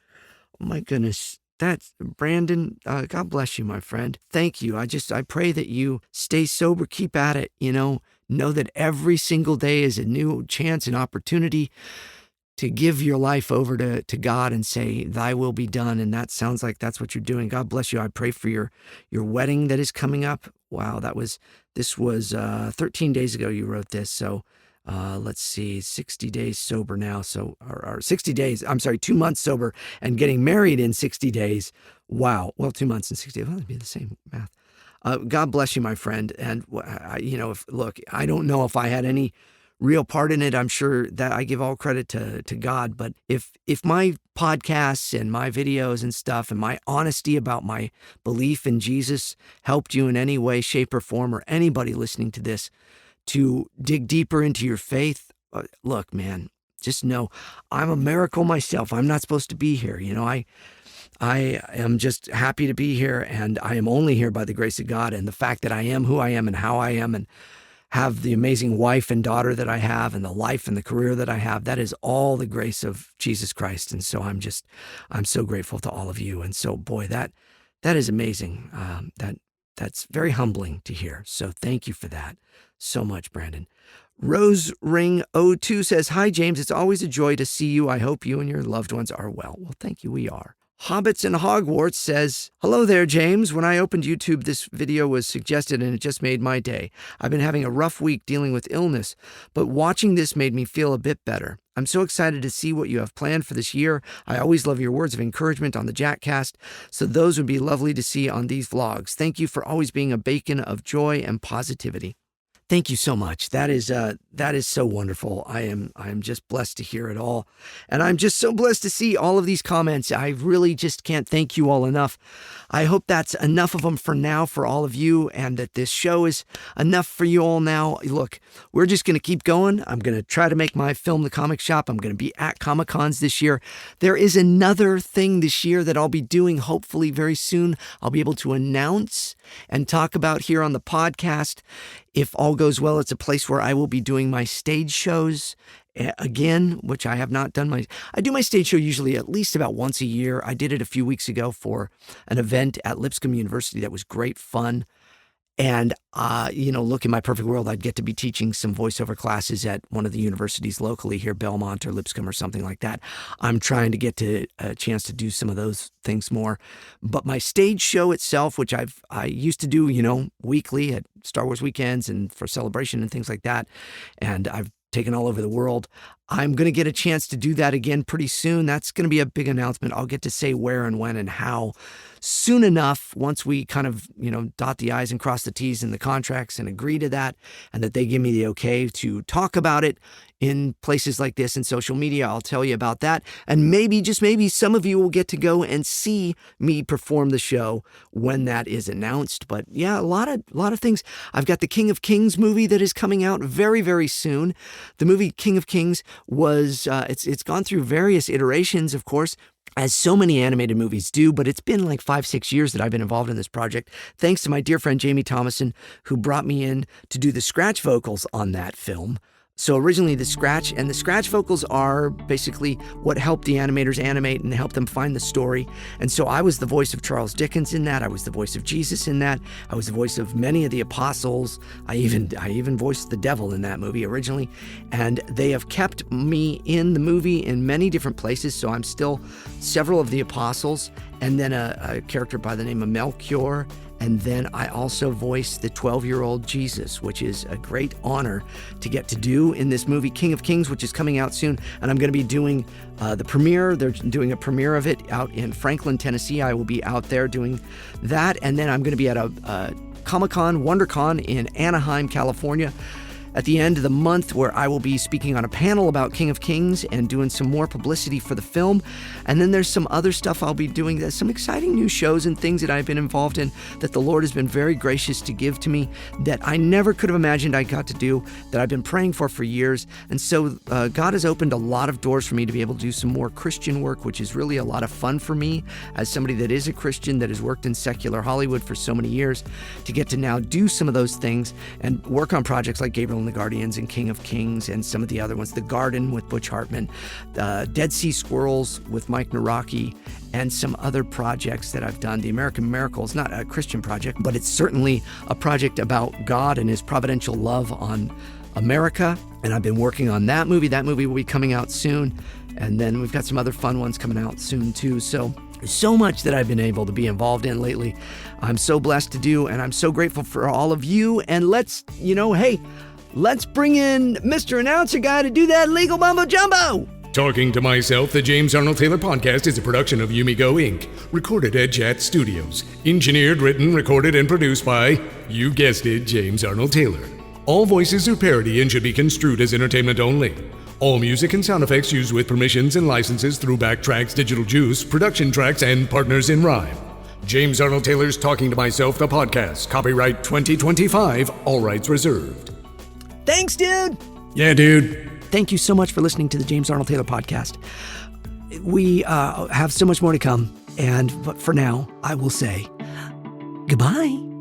Oh my goodness. That's Brandon. God bless you, my friend. Thank you. I pray that you stay sober, keep at it, know that every single day is a new chance and opportunity to give your life over to God and say, thy will be done. And that sounds like that's what you're doing. God bless you. I pray for your wedding that is coming up. Wow. This was 13 days ago you wrote this. So let's see, 60 days sober now. So, or 60 days, I'm sorry, 2 months sober and getting married in 60 days. Wow. Well, 2 months and 60 days, well, that'd be the same math. God bless you, my friend. And, look, I don't know if I had any real part in it. I'm sure that I give all credit to God. But if my podcasts and my videos and stuff and my honesty about my belief in Jesus helped you in any way, shape, or form, or anybody listening to this to dig deeper into your faith. Look, man, just know I'm a miracle myself. I'm not supposed to be here. I am just happy to be here, and I am only here by the grace of God, and the fact that I am who I am and how I am and have the amazing wife and daughter that I have and the life and the career that I have, that is all the grace of Jesus Christ. And so I'm so grateful to all of you. And so, boy, that is amazing. That's very humbling to hear. So thank you for that so much, Brandon. Rose Ring 02 says, "Hi, James. It's always a joy to see you. I hope you and your loved ones are well." Well, thank you. We are. Hobbits and Hogwarts says, "Hello there, James. When I opened YouTube, this video was suggested and it just made my day. I've been having a rough week dealing with illness, but watching this made me feel a bit better. I'm so excited to see what you have planned for this year. I always love your words of encouragement on the JATcast, so those would be lovely to see on these vlogs. Thank you for always being a beacon of joy and positivity." Thank you so much. That is so wonderful. I am just blessed to hear it all. And I'm just so blessed to see all of these comments. I really just can't thank you all enough. I hope that's enough of them for now for all of you, and that this show is enough for you all now. Look, we're just going to keep going. I'm going to try to make my film The Comic Shop. I'm going to be at Comic-Cons this year. There is another thing this year that I'll be doing hopefully very soon. I'll be able to announce and talk about here on the podcast. If all goes well, it's a place where I will be doing my stage shows again, which I have not done. I do my stage show usually at least about once a year. I did it a few weeks ago for an event at Lipscomb University that was great fun. And, look, in my perfect world, I'd get to be teaching some voiceover classes at one of the universities locally here, Belmont or Lipscomb or something like that. I'm trying to get to a chance to do some of those things more. But my stage show itself, which I used to do, weekly at Star Wars weekends and for Celebration and things like that, and I've taken all over the world. I'm going to get a chance to do that again pretty soon. That's going to be a big announcement. I'll get to say where and when and how soon enough, once we kind of, dot the I's and cross the T's in the contracts and agree to that, and that they give me the okay to talk about it in places like this in social media. I'll tell you about that. And maybe, just maybe, some of you will get to go and see me perform the show when that is announced. But yeah, a lot of things. I've got the King of Kings movie that is coming out very, very soon. The movie King of Kings was, it's gone through various iterations, of course, as so many animated movies do, but it's been like 5-6 years that I've been involved in this project, thanks to my dear friend Jamie Thomason, who brought me in to do the scratch vocals on that film. So originally the scratch vocals are basically what helped the animators animate and help them find the story. And so I was the voice of Charles Dickens in that. I was the voice of Jesus in that. I was the voice of many of the apostles. I even voiced the devil in that movie originally. And they have kept me in the movie in many different places. So I'm still several of the apostles, and then a character by the name of Melchior. And then I also voice the 12-year-old Jesus, which is a great honor to get to do in this movie, King of Kings, which is coming out soon. And I'm going to be doing the premiere. They're doing a premiere of it out in Franklin, Tennessee. I will be out there doing that. And then I'm going to be at a Comic-Con, WonderCon in Anaheim, California, at the end of the month, where I will be speaking on a panel about King of Kings and doing some more publicity for the film. And then there's some other stuff I'll be doing. There's some exciting new shows and things that I've been involved in that the Lord has been very gracious to give to me that I never could have imagined I got to do, that I've been praying for years. And so God has opened a lot of doors for me to be able to do some more Christian work, which is really a lot of fun for me as somebody that is a Christian that has worked in secular Hollywood for so many years, to get to now do some of those things and work on projects like Gabriel and the Guardians and King of Kings and some of the other ones, The Garden with Butch Hartman, Dead Sea Squirrels with Mike Naraki, and some other projects that I've done. The American Miracle is not a Christian project, but it's certainly a project about God and his providential love on America, and I've been working on that movie. That movie will be coming out soon, and then we've got some other fun ones coming out soon too. So much that I've been able to be involved in lately. I'm so blessed to do, and I'm so grateful for all of you. And let's bring in Mr. Announcer Guy to do that legal mumbo jumbo. Talking to Myself, the James Arnold Taylor podcast is a production of Yumigo Inc., recorded at JAT Studios. Engineered, written, recorded, and produced by, you guessed it, James Arnold Taylor. All voices are parody and should be construed as entertainment only. All music and sound effects used with permissions and licenses through Backtracks, Digital Juice, Production Tracks, and Partners in Rhyme. James Arnold Taylor's Talking to Myself, the podcast. Copyright 2025, all rights reserved. Thanks, dude. Yeah, dude. Thank you so much for listening to the James Arnold Taylor podcast. We have so much more to come. But for now, I will say goodbye.